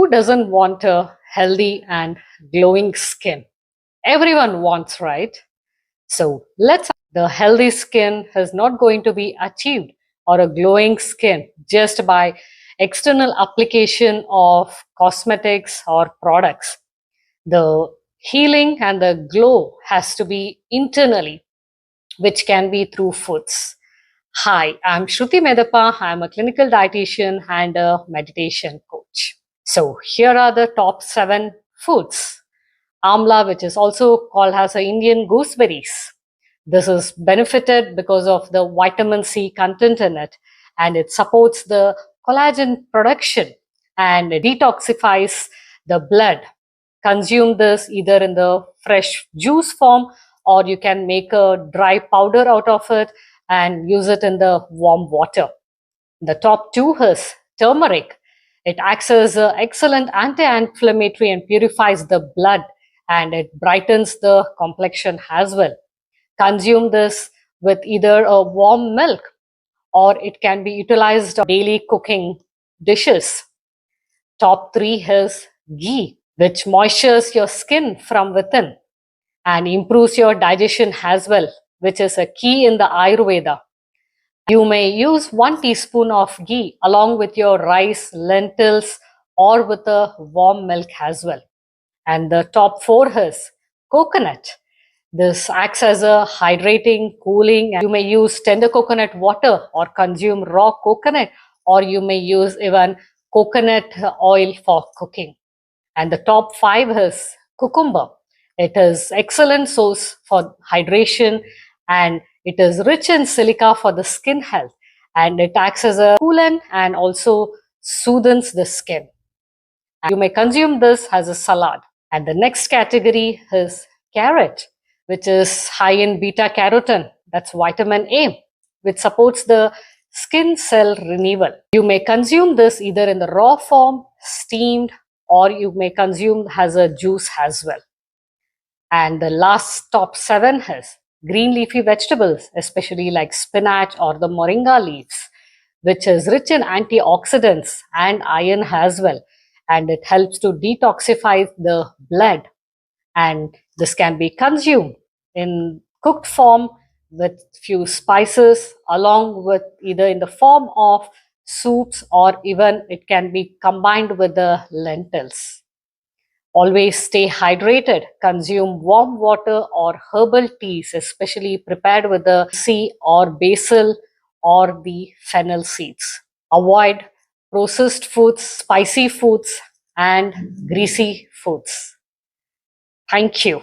Who doesn't want a healthy and glowing skin? Everyone wants, right? So the healthy skin is not going to be achieved, or a glowing skin, just by external application of cosmetics or products. The healing and the glow has to be internally, which can be through foods. Hi, I'm Shruti Medappa. I'm a clinical dietitian and a meditation coach. So here are the top 7 foods. Amla, which is also called as the Indian gooseberries. This is benefited because of the vitamin C content in it, and it supports the collagen production and it detoxifies the blood. Consume this either in the fresh juice form, or you can make a dry powder out of it and use it in the warm water. The top 2 is turmeric. It acts as an excellent anti-inflammatory and purifies the blood, and it brightens the complexion as well. Consume this with either a warm milk, or it can be utilized in daily cooking dishes. Top 3 is ghee, which moistures your skin from within and improves your digestion as well, which is a key in the Ayurveda. You may use 1 teaspoon of ghee along with your rice, lentils, or with a warm milk as well. And the top 4 is coconut. This acts as a hydrating, cooling, and you may use tender coconut water or consume raw coconut, or you may use even coconut oil for cooking. And the top 5 is cucumber. It is excellent source for hydration, and it is rich in silica for the skin health, and it acts as a coolant and also soothes the skin. You may consume this as a salad. And the next category is carrot, which is high in beta carotene, that's vitamin A, which supports the skin cell renewal. You may consume this either in the raw form, steamed, or you may consume as a juice as well. And the last top 7 is green leafy vegetables, especially like spinach or the moringa leaves, which is rich in antioxidants and iron as well. And it helps to detoxify the blood. And this can be consumed in cooked form with few spices, along with either in the form of soups, or even it can be combined with the lentils. Always stay hydrated. Consume warm water or herbal teas, especially prepared with the sea or basil or the fennel seeds. Avoid processed foods, spicy foods, and greasy foods. Thank you.